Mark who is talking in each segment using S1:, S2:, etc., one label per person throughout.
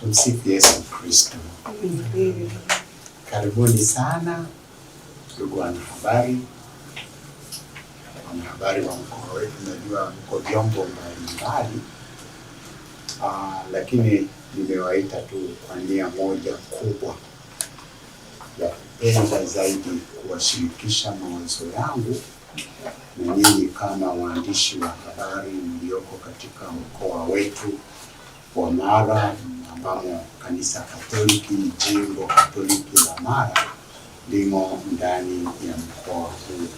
S1: Tumsifu Yesu Kristo. Karibuni sana ndugu wanahabari wa mkoa wetu. Najua mko vyombo mbalimbali, lakini nimewaita tu kwa nia moja kubwa ya kupenda zaidi kuwashirikisha mawazo yangu na nyinyi kama waandishi wa habari mlioko katika mkoa wetu wa Mara, ambamo kanisa Katoliki, jimbo Katoliki la Mara limo ndani ya mkoa huu.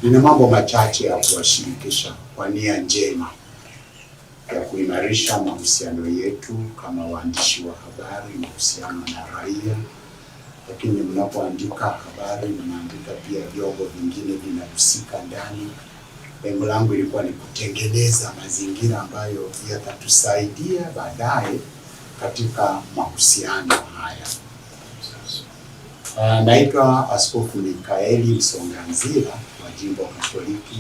S1: Nina mambo machache ya kuwashirikisha kwa nia njema ya kuimarisha mahusiano yetu kama waandishi wa habari, mahusiano na raia. Lakini mnapoandika habari, mnaandika pia vyombo vingine vinahusika ndani. Lengo langu ilikuwa ni kutengeneza mazingira ambayo yatatusaidia baadaye katika mahusiano haya. Naitwa Askofu Mikaeli Msonganzila wa jimbo Katoliki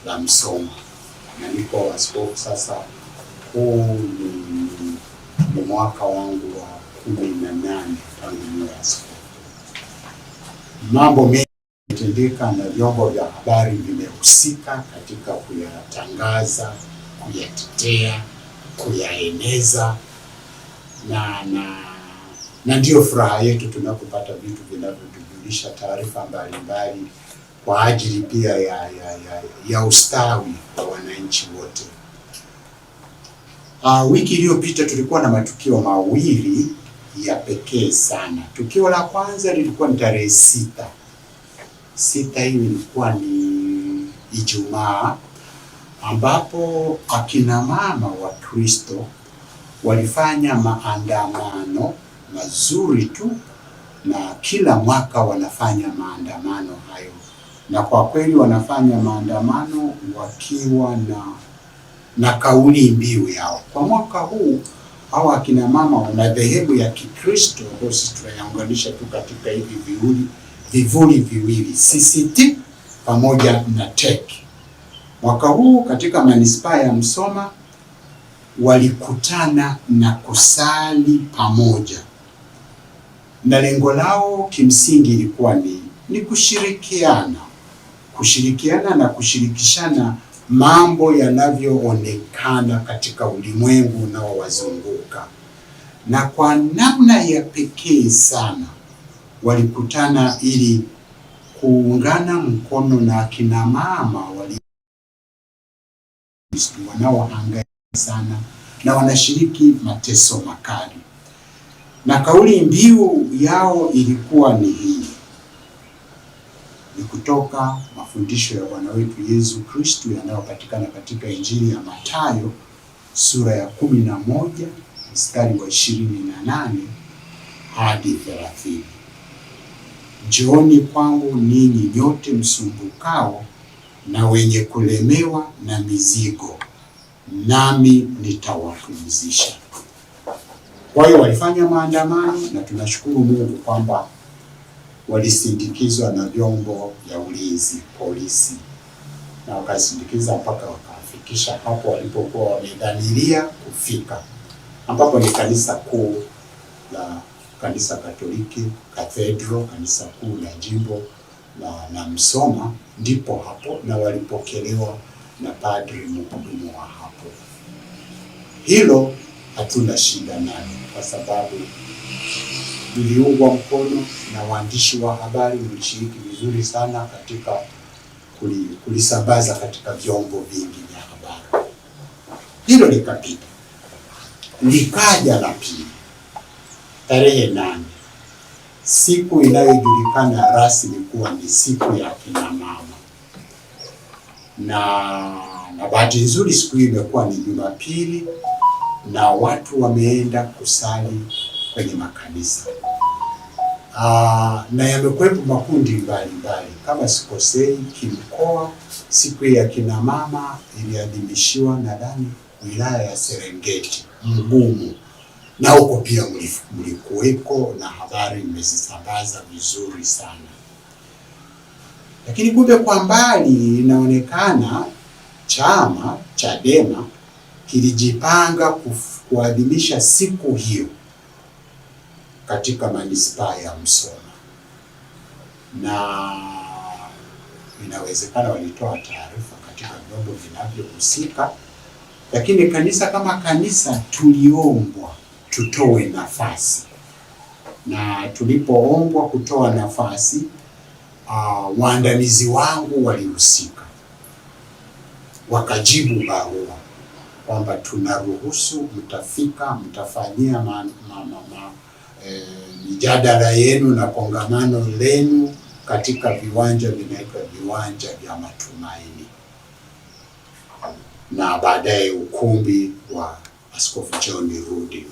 S1: la Msoma, na niko askofu sasa. Huu ni mwaka wangu wa 18 tangu niwe askofu. Mambo mengi yametendeka na vyombo vya habari vimehusika katika kuyatangaza, kuyatetea, kuyaeneza na ndio furaha yetu tunapopata vitu vinavyotujulisha taarifa mbalimbali kwa ajili pia ya ustawi wa wananchi wote. Wiki iliyopita tulikuwa na matukio mawili ya pekee sana. Tukio la kwanza lilikuwa ni tarehe 6. Hii ilikuwa ni Ijumaa, ambapo akina mama wa Kristo walifanya maandamano mazuri tu, na kila mwaka wanafanya maandamano hayo, na kwa kweli wanafanya maandamano wakiwa na kauli mbiu yao. Kwa mwaka huu hawa akina mama wana dhehebu ya Kikristo ambayo sisi tunayaunganisha tu katika hivi vivuli viwili, CCT pamoja na TEC. Mwaka huu katika manispaa ya Msoma walikutana na kusali pamoja, na lengo lao kimsingi ilikuwa ni kushirikiana na kushirikishana mambo yanavyoonekana katika ulimwengu unaowazunguka. Na kwa namna ya pekee sana walikutana ili kuungana mkono na akina mama wanaohangaika sana na wanashiriki mateso makali. Na kauli mbiu yao ilikuwa ni hii: ni kutoka mafundisho ya Bwana wetu Yesu Kristo yanayopatikana katika Injili ya Mathayo sura ya 11 mstari wa 28 hadi 30. Njooni kwangu ninyi nyote msumbukao na wenye kulemewa na mizigo, nami nitawapumzisha. Kwa hiyo walifanya maandamano, na tunashukuru Mungu kwamba walisindikizwa na vyombo vya ulinzi, polisi, na wakasindikiza mpaka wakafikisha hapo walipokuwa wamedhamiria kufika, ambapo ni kanisa kuu la kanisa Katoliki Cathedral, kanisa kuu la jimbo la Msoma. Ndipo hapo na walipokelewa na padri mhudumu wa hapo. Hilo hatuna shida nalo, kwa sababu niliungwa mkono na waandishi wa habari, mlishiriki vizuri sana katika kulisambaza katika vyombo vingi vya habari. Hilo likapita. Likaja la pili, tarehe 8, siku inayojulikana rasmi kuwa ni siku ya kina mama. Na bahati nzuri siku hii imekuwa ni Jumapili, na watu wameenda kusali kwenye makanisa. Na yamekuwepo makundi mbalimbali. Kama sikosei, kimkoa siku ya kina mama iliadhimishiwa nadhani wilaya ya Serengeti, Mgumu, na huko pia mlikuweko na habari mmezisambaza vizuri sana. Lakini kumbe kwa mbali inaonekana chama Chadema kilijipanga kuadhimisha siku hiyo katika manispaa ya Musoma, na inawezekana walitoa taarifa katika vyombo vinavyohusika, lakini kanisa kama kanisa tuliombwa tutoe nafasi, na tulipoombwa kutoa nafasi waandamizi wangu walihusika, wakajibu barua kwamba tunaruhusu mtafika, mtafanyia mijadala yenu na kongamano lenu katika viwanja vinaitwa viwanja vya Matumaini, na baadaye ukumbi wa Askofu John Rudi.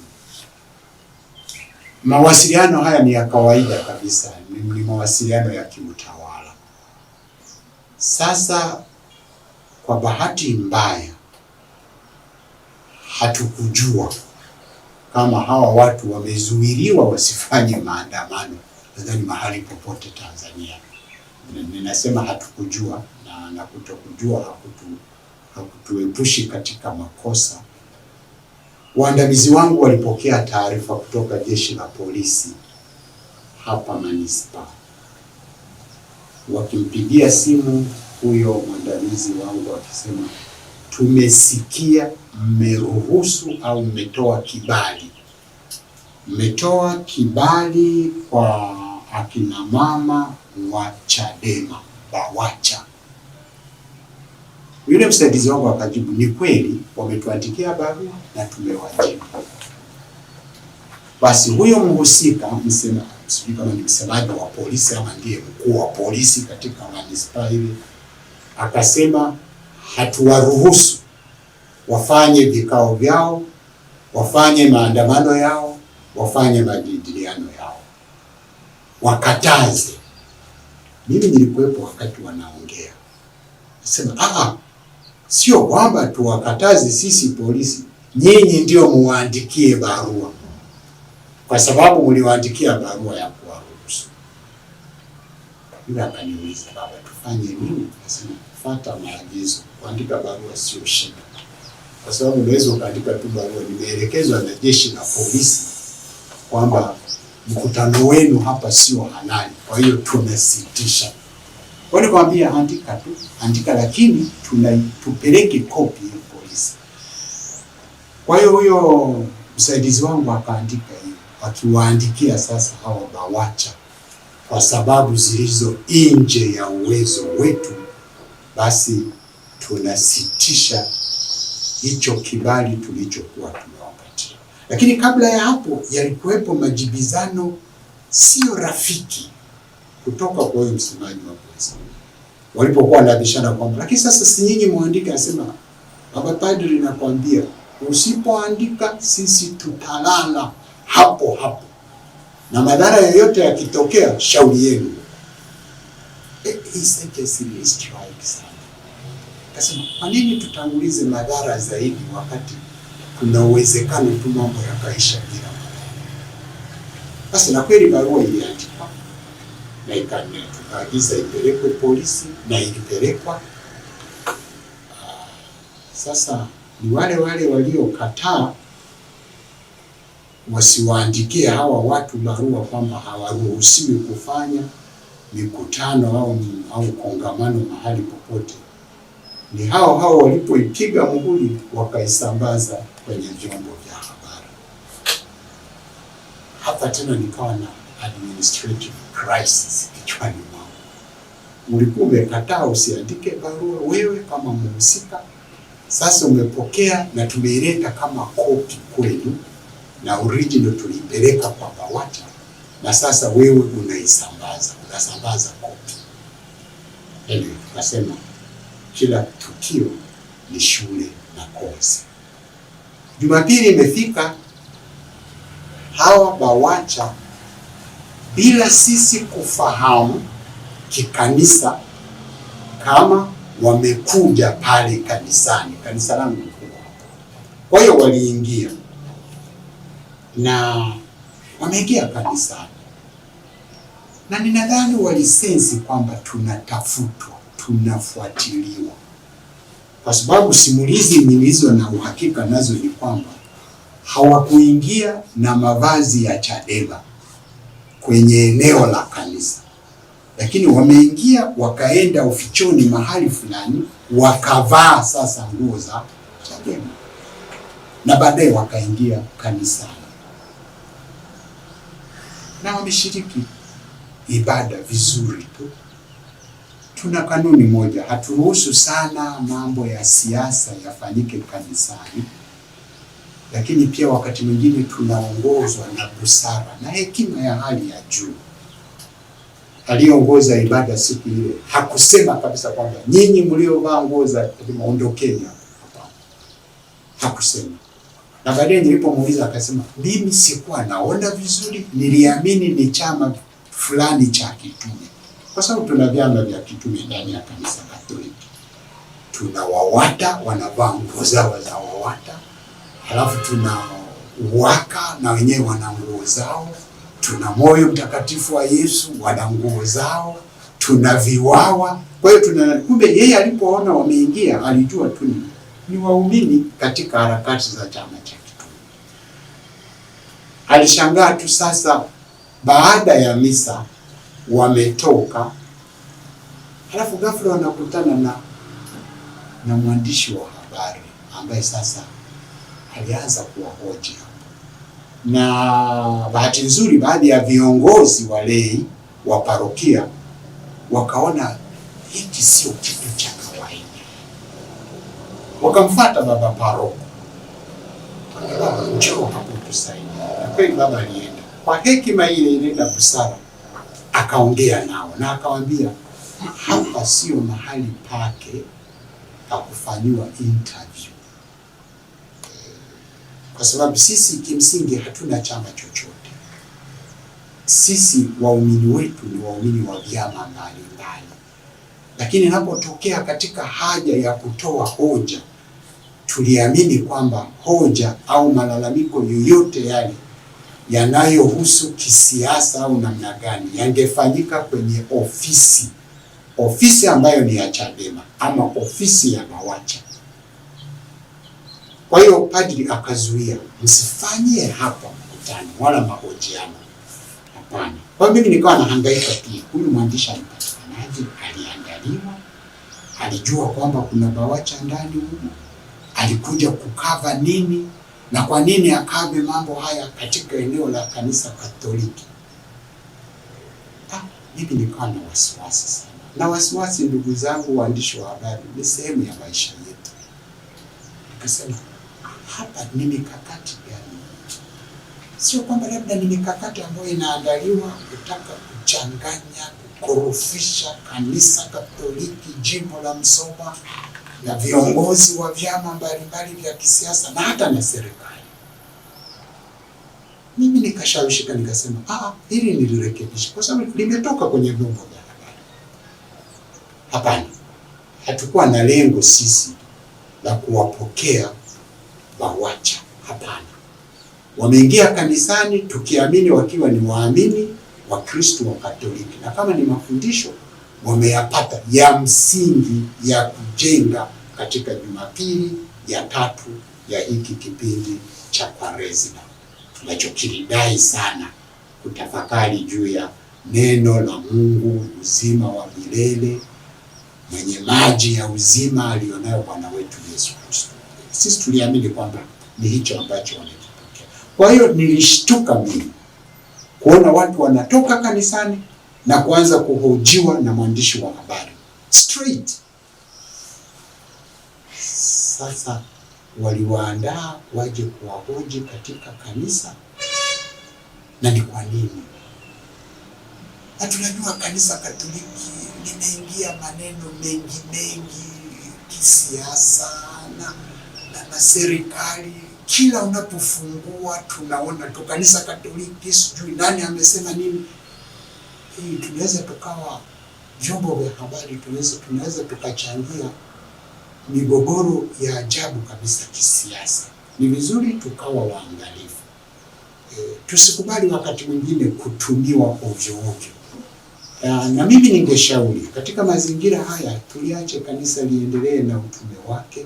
S1: Mawasiliano haya ni ya kawaida kabisa, ni mawasiliano ya kiutawala. Sasa kwa bahati mbaya hatukujua kama hawa watu wamezuiliwa wasifanye maandamano nadhani mahali popote Tanzania. Ninasema hatukujua, na kutokujua hakutuepushi katika makosa. Waandamizi wangu walipokea taarifa kutoka jeshi la polisi hapa manispaa, wakimpigia simu huyo mwandamizi wangu wakisema, tumesikia mmeruhusu au mmetoa kibali kwa akina mama wa Chadema BAWACHA. Yule msaidizi wangu akajibu, ni kweli wametuandikia barua na tumewajibu. Basi huyo mhusika, sijui kama ni msemaji wa polisi ama ndiye mkuu wa polisi katika manispaa ile, akasema hatuwaruhusu wafanye vikao vyao, wafanye maandamano yao, wafanye majadiliano yao, wakataze. Mimi nilikuwepo wakati wanaongea. Nasema sio kwamba tuwakataze sisi polisi, nyinyi ndio muwaandikie barua, kwa sababu mliwaandikia barua ya kuwaruhusu. Yule akaniuliza, baba, tufanye nini? Nasema fuata maagizo. Kuandika barua sio shida, kwa sababu unaweza ukaandika tu barua, nimeelekezwa na jeshi la polisi kwamba mkutano wenu hapa sio halali, kwa hiyo tunasitisha. Walikwambia andika, lakini tupeleke kopi ya polisi. Kwa hiyo huyo msaidizi wangu akaandika hiyo, akiwaandikia sasa hawa BAWACHA, kwa sababu zilizo nje ya uwezo wetu, basi tunasitisha hicho kibali tulichokuwa tumewapatia. Lakini kabla ya hapo yalikuwepo majibizano sio rafiki kutoka kwa huyo msemaji wa polisi, walipokuwa wanabishana kwamba lakini sasa si nyinyi muandike. Anasema, baba padri, nakwambia usipoandika sisi tutalala hapo hapo, na madhara yoyote yakitokea shauri yenu. Kasema, kwa nini tutangulize madhara zaidi wakati kuna uwezekano tu mambo yakaisha bila madhara? Basi na kweli barua iliandikwa na tukaagiza ipelekwe polisi na ilipelekwa. Sasa ni wale waliokataa wasiwaandikie hawa watu barua kwamba hawaruhusiwi kufanya mikutano au kongamano mahali popote, ni hao walipoipiga muhuri wakaisambaza kwenye vyombo vya habari. Hapa tena nikawa na administrative crisis kichwani mwangu. Ulikuwa umekataa usiandike barua wewe kama mhusika, sasa umepokea na tumeileta kama kopi kwenu, na original tulipeleka kwa BAWACHA, na sasa wewe unasambaza kopi. Tukasema kila tukio ni shule na kozi. Jumapili imefika, hawa BAWACHA bila sisi kufahamu kikanisa kama wamekuja pale kanisani, kanisa langu kubwa. Kwa hiyo waliingia na wameingia kanisani, na ninadhani walisensi kwamba tunatafutwa, tunafuatiliwa, kwa sababu simulizi nilizo na uhakika nazo ni kwamba hawakuingia na mavazi ya Chadema kwenye eneo la kanisa, lakini wameingia wakaenda ufichoni mahali fulani wakavaa sasa nguo za Chadema na baadaye wakaingia kanisani na wameshiriki ibada vizuri tu. Tuna kanuni moja, haturuhusu sana mambo ya siasa yafanyike kanisani, lakini pia wakati mwingine tunaongozwa na busara na hekima ya hali ya juu. Aliongoza ibada siku ile hakusema kabisa kwamba nyinyi mliovaa nguo za Chadema ondokeni hapa. Hakusema. Na baadaye nilipomuuliza akasema mimi sikuwa naona vizuri, niliamini ni chama fulani cha kitume. Kwa sababu tuna vyama vya kitume ndani ya kanisa Katoliki. Tuna WAWATA wanavaa nguo zao za WAWATA. Halafu tuna UWAKA na wenyewe wana nguo zao. Tuna Moyo Mtakatifu wa Yesu wana nguo zao. Tuna VIWAWA. Kwa hiyo kumbe yeye alipoona wameingia alijua tu ni waumini katika harakati za chama cha kitume. Alishangaa tu sasa baada ya misa wametoka, halafu ghafla wanakutana na mwandishi wa habari ambaye sasa alianza kuwahoji. Na bahati nzuri baadhi ya viongozi walei wa parokia wakaona hiki sio kitu cha kawaida, wakamfuata baba paroko, njoo hapo tusaidie. Na kweli baba alienda kwa hekima ile na busara, akaongea nao na akawaambia hapa sio mahali pake pa kufanyiwa interview, kwa sababu sisi kimsingi hatuna chama chochote. Sisi waumini wetu ni waumini wa vyama mbalimbali, lakini inapotokea katika haja ya kutoa hoja, tuliamini kwamba hoja au malalamiko yoyote yale yanayohusu kisiasa au namna gani yangefanyika kwenye ofisi ambayo ni ya Chadema ama ofisi ya BAWACHA. Kwa hiyo padri akazuia, msifanyie hapa mkutano wala mahojiano, hapana. Kwa hiyo mimi nikawa nahangaika pia, huyu mwandishi alipatikanaje, aliandaliwa, alijua kwamba kuna BAWACHA ndani huko, alikuja kukava nini na kwa nini akave mambo haya katika eneo la kanisa Katoliki. Mimi nikawa na wasiwasi sana. Na wasiwasi, ndugu zangu waandishi wa habari, ni sehemu ya maisha yetu. Nikasema hapa ni mikakati gani? Sio kwamba labda ni mikakati ambayo inaandaliwa kutaka kuchanganya, kukorofisha kanisa Katoliki jimbo la Musoma na viongozi wa vyama mbalimbali vya kisiasa na hata na serikali. Mimi nikashawishika nikasema, hili nilirekebisha kwa sababu limetoka kwenye vyombo vya habari. Hapana, hatukuwa na lengo sisi la kuwapokea BAWACHA, hapana. Wameingia kanisani tukiamini wakiwa ni waamini wa Kristo wa Katoliki, na kama ni mafundisho wameyapata ya msingi ya kujenga katika Jumapili ya 3 ya hiki kipindi cha Kwaresima, tunachokidai sana kutafakari juu ya neno la Mungu, uzima wa milele mwenye maji ya uzima alionayo Bwana wetu Yesu Kristo. Sisi tuliamini kwamba ni hicho ambacho wanakipokea. Kwa hiyo nilishtuka mimi kuona watu wanatoka kanisani na kuanza kuhojiwa na mwandishi wa habari straight. Sasa waliwaandaa waje kuwahoji katika kanisa, na ni kwa nini? Na tunajua kanisa Katoliki limeingia maneno mengi kisiasa na serikali. Kila unapofungua tunaona tu kanisa Katoliki, sijui nani amesema nini. Hii tunaweza tukawa vyombo vya habari, tunaweza tukachangia migogoro ya ajabu kabisa kisiasa. Ni vizuri tukawa waangalifu. Tusikubali wakati mwingine kutumiwa ovyo ovyo. Na mimi ningeshauri katika mazingira haya tuliache kanisa liendelee na utume wake,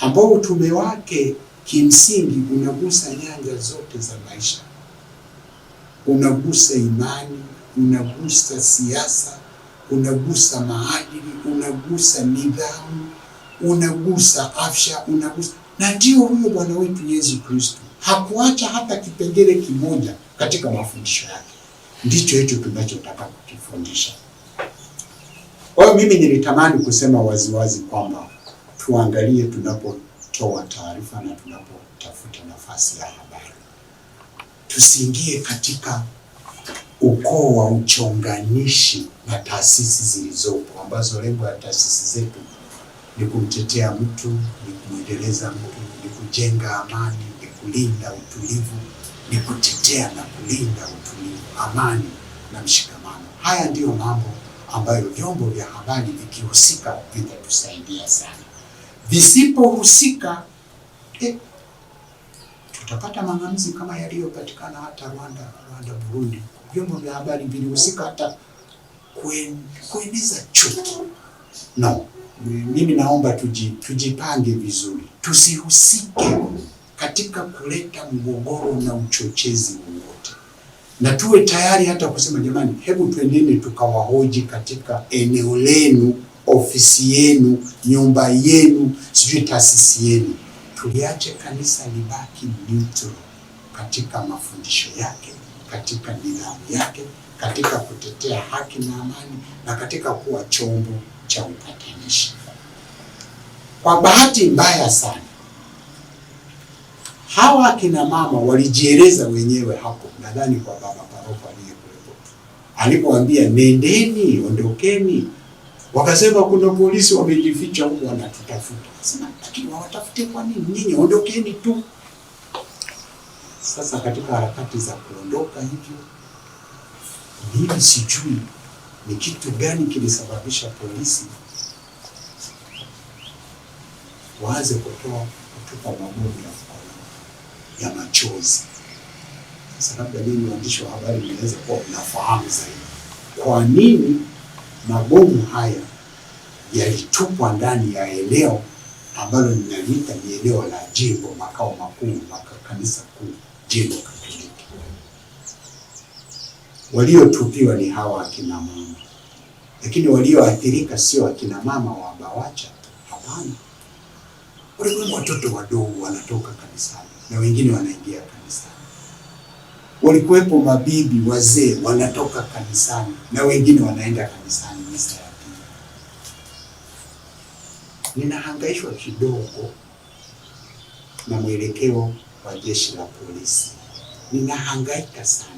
S1: ambao utume wake kimsingi unagusa nyanja zote za maisha. Unagusa imani, unagusa siasa, unagusa maadili, unagusa nidhamu, unagusa afya, unagusa. Na ndio huyo Bwana wetu Yesu Kristo hakuacha hata kipengele kimoja katika mafundisho yake. Ndicho hicho tunachotaka kukifundisha. Kwa hiyo mimi nilitamani kusema waziwazi kwamba tuangalie tunapotoa taarifa na tunapotafuta nafasi ya habari, tusiingie katika ukoo wa uchonganishi na taasisi zilizopo, ambazo lengo ya taasisi zetu ni kumtetea mtu, ni kumwendeleza mtu, ni kujenga amani, ni kulinda utulivu, ni kutetea na kulinda utulivu, amani na mshikamano. Haya ndiyo mambo ambayo vyombo vya habari vikihusika vitatusaidia sana. Visipohusika, tutapata mang'amuzi kama yaliyopatikana hata Rwanda, Burundi. Vyombo vya habari vilihusika hata kueneza chuki. No, mimi naomba tujipange vizuri. Tusihusike katika kuleta mgogoro na uchochezi wowote. Na tuwe tayari hata kusema jamani, hebu twendeni tukawahoji katika eneo lenu, ofisi yenu, nyumba yenu, sijui taasisi yenu. Tuliache kanisa libaki neutral katika mafundisho yake, katika nidhamu yake, katika kutetea haki na amani, na katika kuwa chombo cha upatanishi. Kwa bahati mbaya sana, hawa kina mama walijieleza wenyewe hapo, nadhani kwa baba paroko aliyekuwepo, alipoambia nendeni, ondokeni, wakasema kuna polisi wamejificha huko wanatutafuta. Sema lakini wawatafute kwa nini? Nyinyi ondokeni tu. Sasa katika harakati za kuondoka hivyo, mimi sijui ni kitu gani kilisababisha polisi waanze kutupa mabomu ya machozi. Sasa labda mimi waandishi wa habari mnaweza kuwa mnafahamu zaidi kwa nini mabomu haya yalitupwa ndani ya eneo ambalo ninaliita ni eneo la jimbo, makao makuu, kanisa kuu, jimbo Katoliki. Waliotupiwa ni hawa akina mama, lakini walioathirika sio akina mama wa BAWACHA. Hapana, walikuwa watoto wadogo wanatoka kanisani na wengine wanaingia kanisani. Walikuwepo mabibi wazee wanatoka kanisani na wengine wanaenda kanisani misa ya pili. Ninahangaishwa kidogo na mwelekeo wa jeshi la polisi. Ninahangaika sana.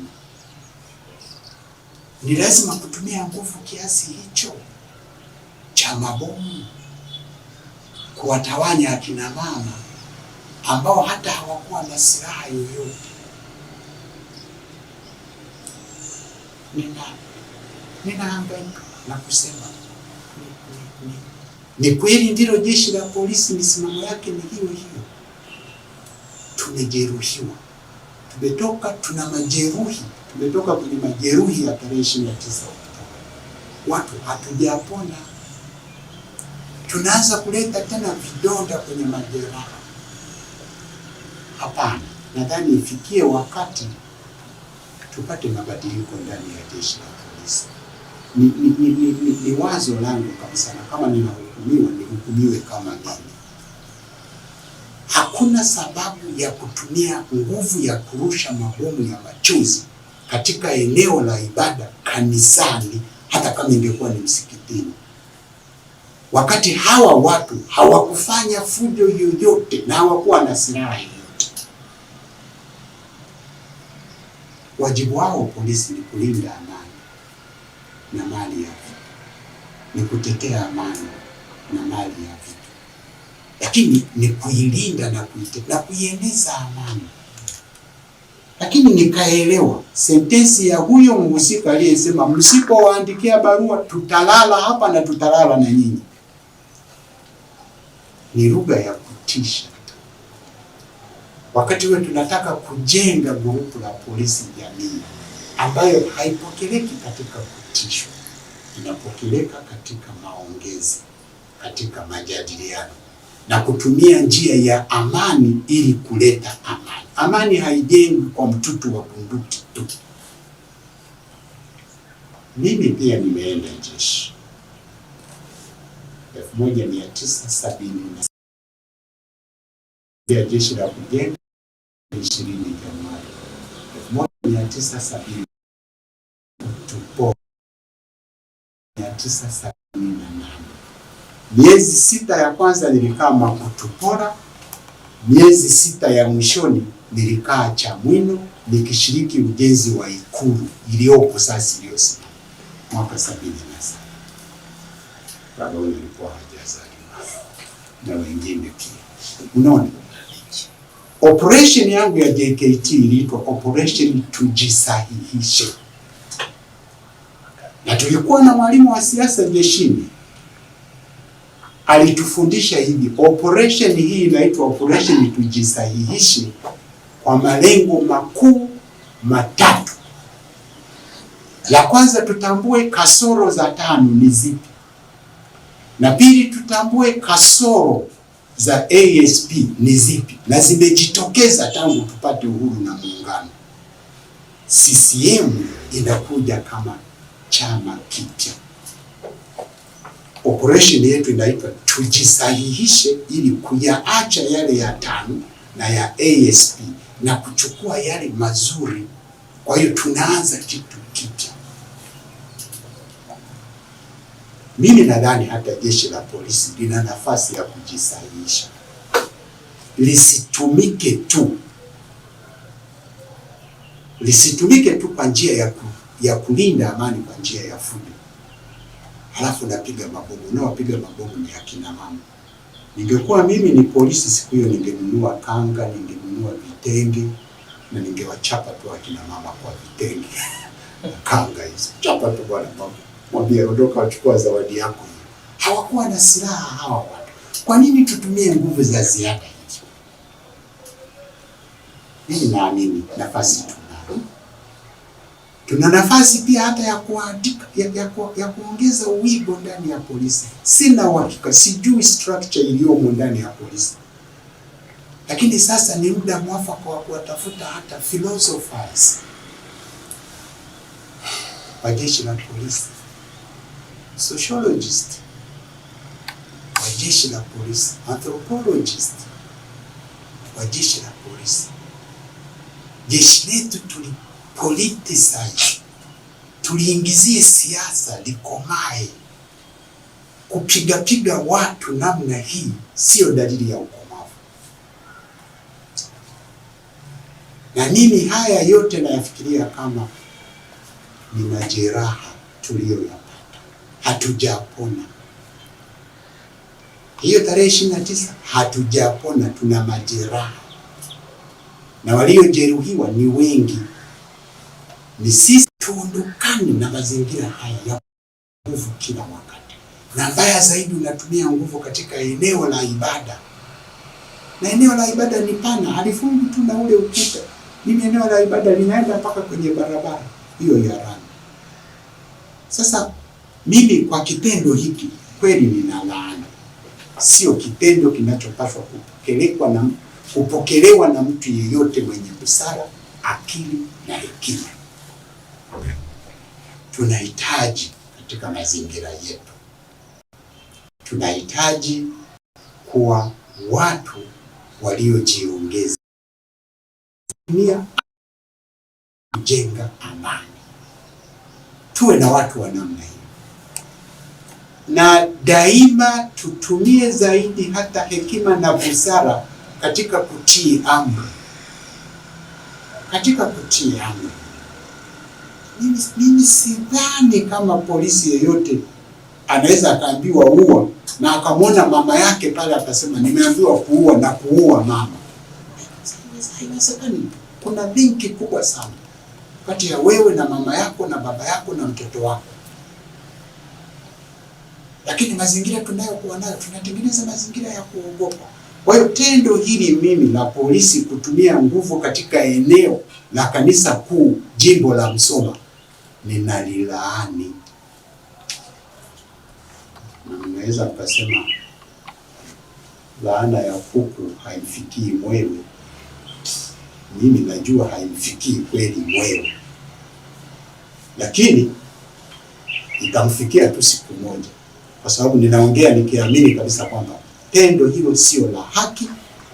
S1: Ni lazima kutumia nguvu kiasi hicho cha mabomu kuwatawanya akina mama ambao hata hawakuwa na silaha yoyote? Ninahangaika na kusema ni kweli ndilo jeshi la polisi misimamo yake ni hiyo hiyo. Tumejeruhiwa. Tumetoka tuna majeruhi. Tumetoka kwenye majeruhi ya tarehe 29 Oktoba. Watu hatujapona. Tunaanza kuleta tena vidonda kwenye majeraha. Hapana, nadhani ifikie wakati tupate mabadiliko ndani ya jeshi la polisi. Ni wazo langu kabisa, na kama ninahukumiwa nihukumiwe kama mimi. Hakuna sababu ya kutumia nguvu ya kurusha mabomu ya machozi katika eneo la ibada kanisani, hata kama ingekuwa ni msikitini, wakati hawa watu hawakufanya fujo yoyote na hawakuwa na silaha yoyote. Wajibu wao polisi ni kulinda amani na mali ya vitu, ni kutetea amani na mali ya vitu, lakini ni kuilinda na kuitetea na kuieneza amani. Lakini nikaelewa sentensi ya huyo mhusika aliyesema msipowaandikia barua tutalala hapa na tutalala na nyinyi. Ni lugha ya kutisha. Wakati wewe tunataka kujenga grupu la polisi jamii ambayo haipokeleki katika kutishwa, inapokeleka katika maongezi, katika majadiliano. na kutumia njia ya amani ili kuleta amani. Amani haijengwi kwa mtutu wa bunduki tu. Mimi pia nimeenda jeshi 1970 ya jeshi la kujenga 20 Januari 1970 tupo 1978. Miezi 6 ya kwanza nilikaa Makutupora, miezi 6 ya mwishoni nilikaa Chamwino nikishiriki ujenzi wa Ikulu iliyopo sasa iliyosimama mwaka 77. Bado nilikuwa hajazaliwa na wengine pia. Unaona? Operation yangu ya JKT iliitwa Operation Tujisahihishe. Na tulikuwa na mwalimu wa siasa jeshini. Alitufundisha hivi, operation hii inaitwa Operation Tujisahihishe kwa malengo makuu matatu. La kwanza, tutambue kasoro za TANU ni zipi. Na pili, tutambue kasoro za ASP ni zipi na zimejitokeza tangu tupate uhuru na muungano. CCM inakuja kama chama kipya. Operation yetu inaitwa Tujisahihishe ili kuyaacha yale ya TANU na ya ASP na kuchukua yale mazuri. Kwa hiyo tunaanza kitu kipya. Mimi nadhani hata jeshi la polisi lina nafasi ya kujisahihisha. Lisitumike tu kwa njia ya kulinda amani kwa njia ya fujo. Halafu napiga mabomu. Unaopiga mabomu ni akina mama. Ningekuwa mimi ni polisi siku hiyo, ningenunua kanga, ningenunua vitenge na ningewachapa tu akina mama kwa vitenge. Kanga hizo. Chapa tu bwana mama. Mwambie ondoka, wachukua zawadi yako. Hawakuwa na silaha hawa watu. Kwa nini tutumie nguvu za ziada hizo? Mimi naamini nafasi tunayo. Tuna nafasi pia hata ya kuandika ya kuongeza uwigo ndani ya polisi. Sina uhakika, sijui structure iliyomo ndani ya polisi. Lakini sasa ni muda mwafaka wa kuwatafuta hata philosophers wa jeshi la polisi, sociologist wa jeshi la polisi, anthropologist wa jeshi la polisi. Jeshi letu tulipoliticize, tuliingizie siasa likomae. Kupiga watu namna hii sio dalili ya ukomavu. Na mimi haya yote nayafikiria kama ni majeraha tuliyoyapata, hatujapona. Hiyo tarehe 29 hatujapona, tuna majeraha. Na waliojeruhiwa ni wengi. Ni sisi tuondokane na mazingira haya ya nguvu kila wakati. Na mbaya zaidi, unatumia nguvu katika eneo la ibada. Na eneo la ibada ni pana, halifungi tu na ule ukuta. Mimi eneo la ibada linaenda mpaka kwenye barabara hiyo ya rami. Sasa mimi kwa kitendo hiki kweli ninalaani. Sio kitendo kinachopaswa kupokelewa na mtu yeyote mwenye busara, akili na hekima. Tunahitaji katika mazingira yetu, tunahitaji kuwa watu waliojiongeza nia kujenga amani. Tuwe na watu wa namna hii, na daima tutumie zaidi hata hekima na busara katika kutii amri. Mimi sidhani kama polisi yeyote anaweza akaambiwa ua na akamwona mama yake pale akasema nimeambiwa kuua na kuua mama. Haiwezekani. Kuna linki kubwa sana kati ya wewe na mama yako na baba yako na mtoto wako. Lakini mazingira tunayokuwa nayo, tunatengeneza mazingira ya kuogopa. Kwa hiyo tendo hili mimi la polisi kutumia nguvu katika eneo la kanisa kuu jimbo la Musoma ninalilaani. Na mnaweza mkasema laana ya kuku haimfikii mwewe. Mimi najua haimfikii kweli mwewe, lakini itamfikia tu siku moja, kwa sababu ninaongea nikiamini kabisa kwamba tendo hilo sio la haki,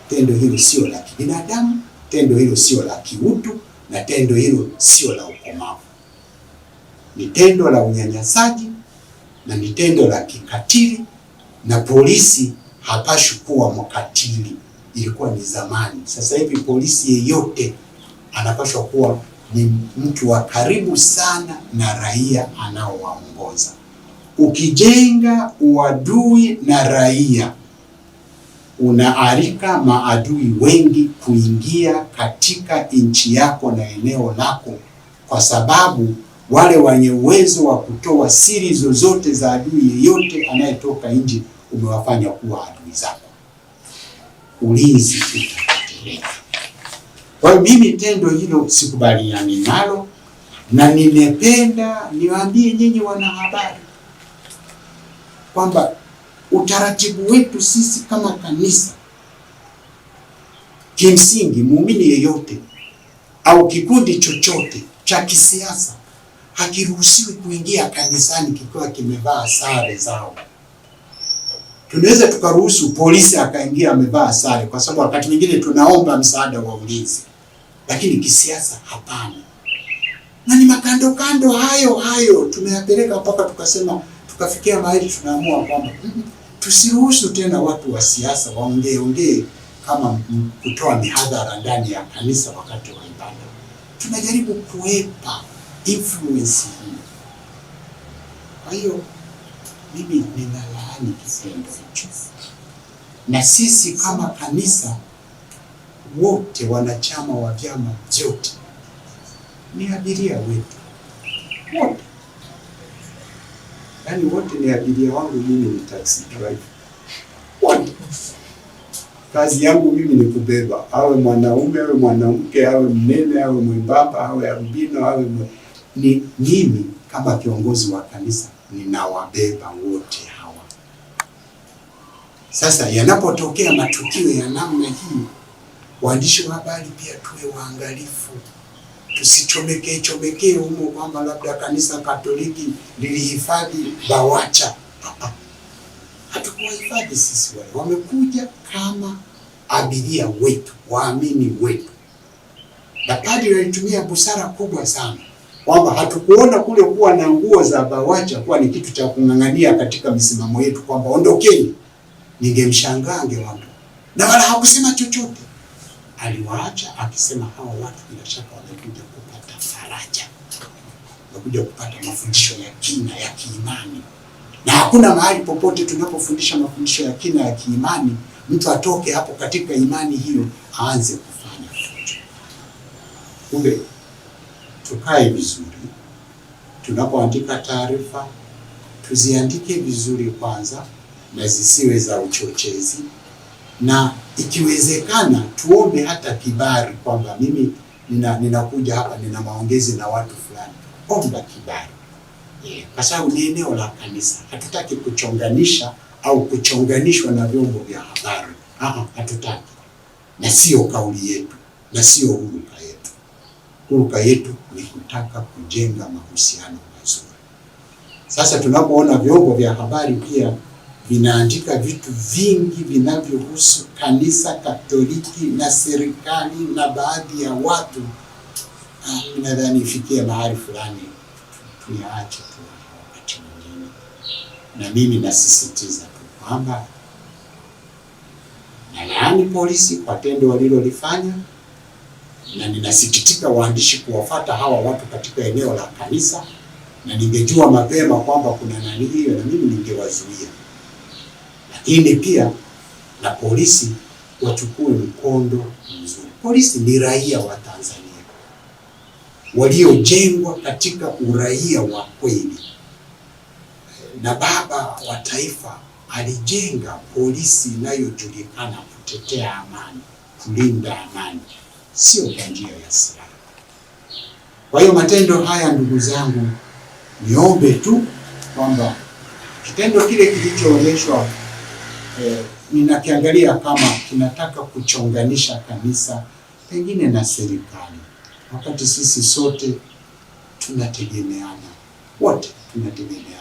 S1: tendo hilo sio la kibinadamu, tendo hilo sio la kiutu, na tendo hilo sio la ukomavu. Ni tendo la unyanyasaji na ni tendo la kikatili, na polisi hapashi kuwa mkatili. Ilikuwa ni zamani. Sasa hivi polisi yeyote anapaswa kuwa ni mtu wa karibu sana na raia anaowaongoza. Ukijenga uadui na raia, unaalika maadui wengi kuingia katika nchi yako na eneo lako, kwa sababu wale wenye uwezo wa kutoa siri zozote za adui yeyote anayetoka nje umewafanya kuwa adui zako. Ulinzi utatekelezwa. Kwa hiyo mimi tendo hilo sikubaliani nalo, na nimependa niwaambie nyinyi wanahabari kwamba utaratibu wetu sisi kama kanisa, kimsingi muumini yeyote au kikundi chochote cha kisiasa hakiruhusiwi kuingia kanisani kikiwa kimevaa sare zao. Tunaweza tukaruhusu polisi akaingia amevaa sare, kwa sababu wakati mwingine tunaomba msaada wa ulinzi, lakini kisiasa hapana. Na ni makando kando hayo tumeyapeleka mpaka tukasema, tukafikia mahali tunaamua kwamba tusiruhusu tena watu wa siasa waongee kama kutoa mihadhara ndani ya kanisa wakati wa ibada. Tunajaribu kuepa influence hii. Kwa hiyo mimi ninalaani kitendo hicho, na sisi kama kanisa wote, wanachama wa vyama vyote, ni abiria wetu wote. Yaani wote ni abiria wangu, mimi ni taxi driver. Wote. Kazi yangu mimi ni kubeba, awe mwanaume, awe mwanamke, awe mnene, awe mwembamba, awe albino, awe ni mimi kama kiongozi wa kanisa ninawabeba wote hawa. Sasa yanapotokea matukio ya namna hii, waandishi wa habari pia tuwe waangalifu. Tusichomekee humo kwamba labda kanisa Katoliki lilihifadhi BAWACHA. Hatukuwahifadhi sisi, wale wamekuja kama abiria wetu, waamini wetu. Na padri alitumia busara kubwa sana kwamba hatukuona kule kuwa na nguo za BAWACHA kuwa ni kitu cha kung'ang'ania katika misimamo yetu kwamba ondokeni. Ningemshangaa angewaambia, na wala hakusema chochote. Aliwaacha akisema hawa watu bila shaka wamekuja kupata faraja, wamekuja kupata mafundisho ya kina ya kiimani. Na hakuna mahali popote tunapofundisha mafundisho ya kina ya kiimani mtu atoke hapo katika imani hiyo aanze kufanya fujo. Kumbe tukae vizuri, tunapoandika taarifa tuziandike vizuri kwanza, na zisiwe za uchochezi, na ikiwezekana tuombe hata kibali kwamba mimi ninakuja hapa nina maongezi na watu fulani, omba kibali. Kwa sababu ni eneo la kanisa. Hatutaki kuchonganisha au kuchonganishwa na vyombo vya habari. Hatutaki. Na sio kauli yetu, na sio huruka yetu. Huruka yetu ni kutaka kujenga mahusiano mazuri. Sasa tunapoona vyombo vya habari pia vinaandika vitu vingi vinavyohusu kanisa Katoliki na serikali na baadhi ya watu, nadhani ifikie mahali fulani tuyaache tu wakati mwingine. Na mimi nasisitiza tu kwamba nalaani polisi kwa tendo walilolifanya, na ninasikitika waandishi kuwafuata hawa watu katika eneo la kanisa, na ningejua mapema kwamba kuna nani hiyo, na mimi ningewazuia. Lakini pia na polisi wachukue mkondo mzuri. Polisi ni raia wa Tanzania waliojengwa katika uraia wa kweli, na baba wa taifa alijenga polisi inayojulikana kutetea amani, kulinda amani, sio kwa njia ya silaha. Kwa hiyo matendo haya, ndugu zangu, niombe tu kwamba kitendo kile kilichoonyeshwa ninakiangalia kama kinataka kuchonganisha kanisa pengine na serikali, wakati sisi sote tunategemeana, wote tunategemeana.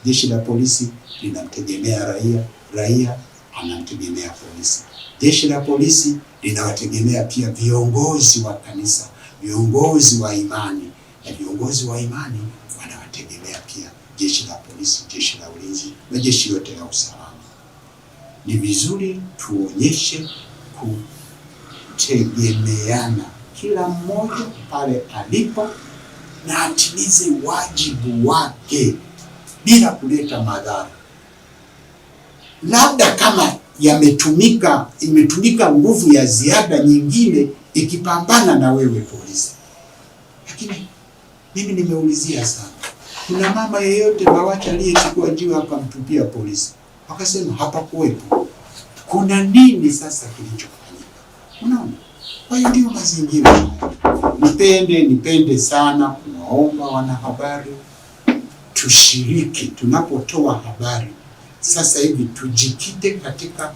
S1: Jeshi la polisi linamtegemea raia, raia anamtegemea polisi. Jeshi la polisi linawategemea pia viongozi wa kanisa, viongozi wa imani, na viongozi wa imani wanawategemea pia jeshi la polisi, jeshi la ulinzi na jeshi yote la usalama. Ni vizuri tuonyeshe kutegemeana, kila mmoja pale alipo na atimize wajibu wake bila kuleta madhara. Labda kama imetumika nguvu ya ziada nyingine ikipambana na wewe polisi. Lakini mimi nimeulizia sana, kuna mama yeyote BAWACHA aliyechukua jiwe akamtupia polisi? Wakasema hapakuwepo. Kuna nini sasa kilichofanyika? Unaona? Kwa hiyo ndio mazingira haya. Nipende sana kuwaomba wanahabari tushiriki tunapotoa habari. Sasa hivi tujikite katika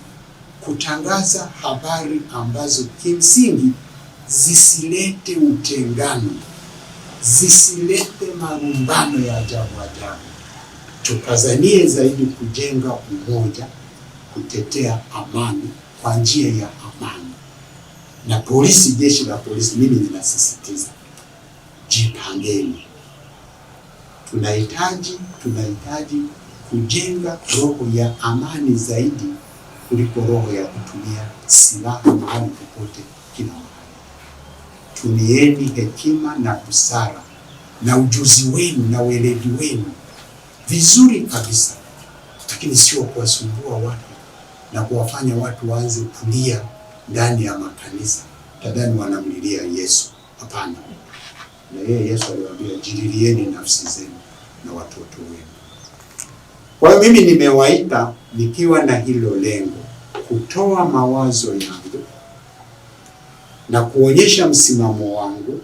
S1: kutangaza habari ambazo kimsingi zisilete utengano, zisilete marumbano ya ajabu. Tukazanie zaidi kujenga umoja, kutetea amani kwa njia ya amani. Na polisi, jeshi la polisi, mimi ninasisitiza, jipangeni. Tunahitaji kujenga roho ya amani zaidi kuliko roho ya kutumia silaha mahali popote kila mahali. Tumieni hekima na busara na ujuzi wenu na weledi wenu vizuri kabisa, lakini sio kuwasumbua watu na kuwafanya watu waanze kulia ndani ya makanisa tadhani wanamlilia Yesu. Hapana. Na yeye Yesu aliwaambia, jililieni nafsi zenu na watoto wenu. Kwa hiyo mimi nimewaita nikiwa na hilo lengo, kutoa mawazo yangu na kuonyesha msimamo wangu.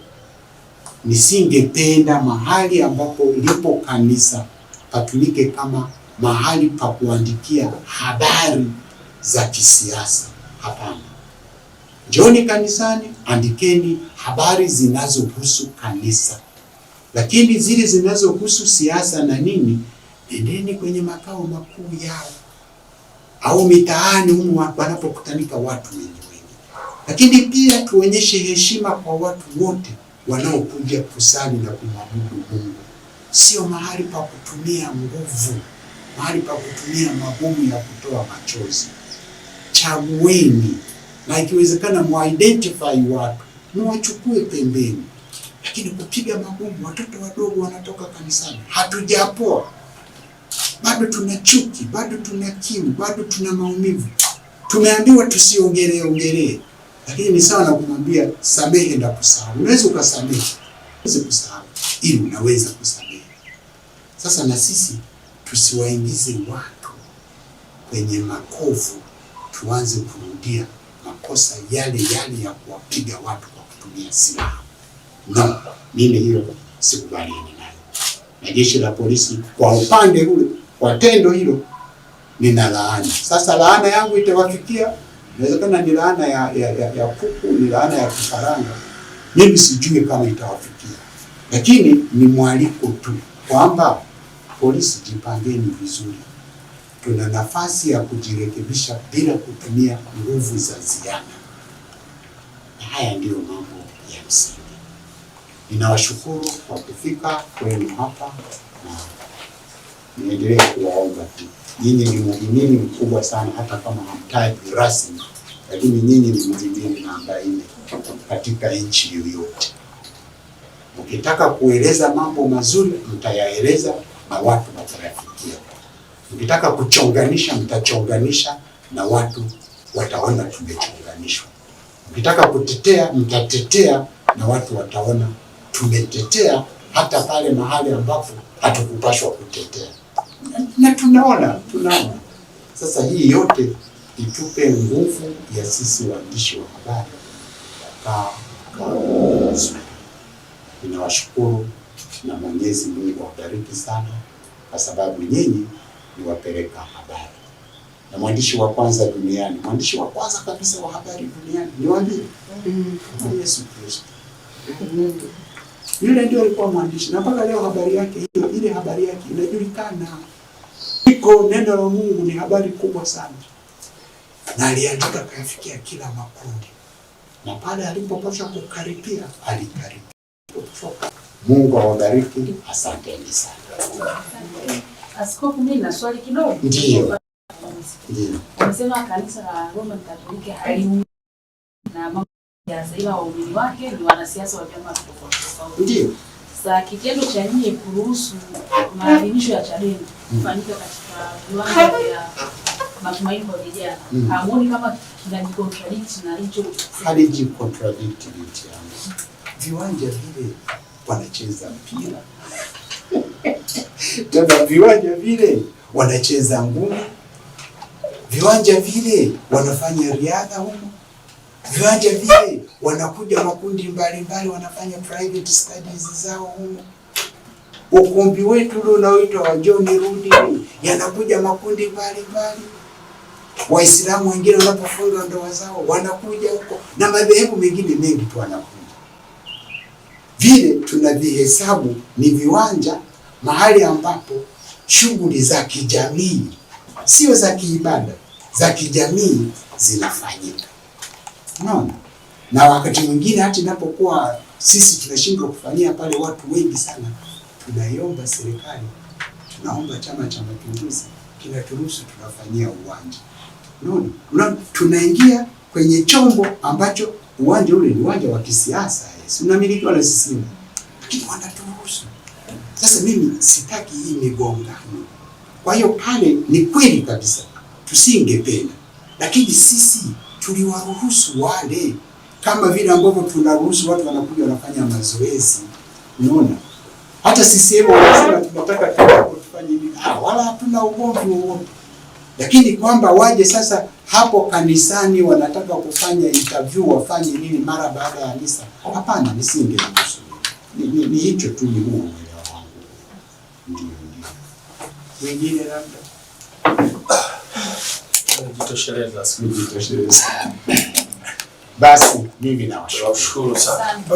S1: Nisingependa mahali ambapo lipo kanisa patumike kama mahali pa kuandikia habari za kisiasa. Hapana. Njoni kanisani, andikeni habari zinazohusu kanisa. Lakini zile zinazohusu siasa na nini, nendeni kwenye makao makuu yao au mitaani humu wanapokutanika watu wengi. Lakini pia tuonyeshe heshima kwa watu wote wanaokuja kusali na kumwabudu Mungu. Sio mahali pa kutumia nguvu, mahali pa kutumia mabomu ya kutoa machozi. Chagueni, na ikiwezekana mu-identify watu, muwachukue pembeni. Lakini kupiga mabomu, watoto wadogo wanatoka kanisani, hatujapoa. Bado tuna chuki, bado tuna kiu, bado tuna maumivu. Tumeambiwa tusiongelee. Lakini ni sawa na kumwambia samehe na kusahau. Unaweza ukasamehe, unaweza kusahau, ili unaweza kusamehe. Sasa na sisi tusiwaingize watu kwenye makovu, tuanze kurudia makosa yale ya kuwapiga watu kwa kutumia silaha. No, mimi hiyo sikubaliani nayo. Na jeshi la polisi kwa upande ule, kwa tendo hilo, nina laani. Sasa laana yangu itawafikia, inawezekana ni laana ya kuku, ni laana ya kifaranga. Mimi sijui kama itawafikia. Lakini ni mwaliko tu kwamba polisi, jipangeni vizuri. Tuna nafasi ya kujirekebisha bila kutumia nguvu za ziada. Na haya ndiyo mambo ya msingi. Ninawashukuru kwa kufika kwenu hapa, na niendelee kuwaomba tu. Nyinyi ni muhimili mkubwa sana, hata kama hamtaji rasmi, lakini nyinyi ni muhimili namba 4 katika nchi yoyote. Ukitaka kueleza mambo mazuri, mtayaeleza na watu watayafikia. Ukitaka kuchonganisha, mtachonganisha na watu wataona tumechonganishwa. Ukitaka kutetea, mtatetea na watu wataona tumetetea, hata pale mahali ambapo hatukupashwa kutetea. Na tunaona. Sasa hii yote itupe nguvu ya sisi waandishi wa habari. Ninawashukuru na Mwenyezi Mungu awabariki sana, kwa sababu nyinyi ni wapeleka habari. na mwandishi wa kwanza duniani, mwandishi wa kwanza kabisa wa habari duniani, niwaambie, Yesu Kristo. Yule ndio alikuwa mwandishi, na mpaka leo habari yake hiyo, ile habari yake inajulikana. Iko neno la Mungu, ni habari kubwa sana, na aliandika kafikia kila makundi, na pale alipopaswa kukaripia alikaripia. Mungu awabariki, asanteni sana.
S2: Askofu, mimi na swali kidogo.
S1: Ndio.
S2: Unasema kanisa la Roman Katoliki halimu na mambo ya sasa, waumini wake ni wanasiasa wa vyama tofauti tofauti.
S1: Ndio.
S2: Sasa kitendo cha nyinyi kuruhusu maadhimisho ya Chadema kufanyika katika viwanja vya Matumaini kwa vijana, hamuoni kama kinajicontradict na hicho?
S1: Halijicontradict binti yangu. Viwanja vile wanacheza mpira. Tena viwanja vile wanacheza ngumi. Viwanja vile wanafanya riadha huko. Viwanja vile wanakuja makundi mbalimbali wanafanya private studies zao huko. Ukumbi wetu ule unaoitwa wa John Rudi yanakuja makundi mbalimbali. Waislamu wengine wanapofunga ndoa zao wanakuja huko, na madhehebu mengine mengi tu wanakuja. Vile tunavihesabu ni viwanja, mahali ambapo shughuli za kijamii, sio za kiibada, za kijamii zinafanyika. Unaona? Na wakati mwingine hata inapokuwa sisi tunashindwa kufanyia pale watu wengi sana, tunaiomba serikali, tunaomba Chama cha Mapinduzi kinaturuhusu tunafanyia uwanja. Unaona? Tunaingia kwenye chombo ambacho uwanja ule ni uwanja wa kisiasa, unamilikiwa na CCM, lakini wanaturuhusu. Sasa mimi sitaki hii migongano. Kwa hiyo pale ni kweli kabisa tusingependa, lakini sisi tuliwaruhusu wale, kama vile ambavyo tunaruhusu watu wanakuja wanafanya mazoezi. Unaona? Hata CCM wanasema tunataka tufanye hivi. Wala hatuna ugomvi wowote. Lakini kwamba waje sasa hapo kanisani wanataka kufanya interview, wafanye nini mara baada ya misa, hapana, nisingeruhusu. Ni hicho tu, ni huo uelewa wangu. Ndio. Wengine labda
S3: jitosheleza.
S1: Basi mimi nawashukuru
S3: sana.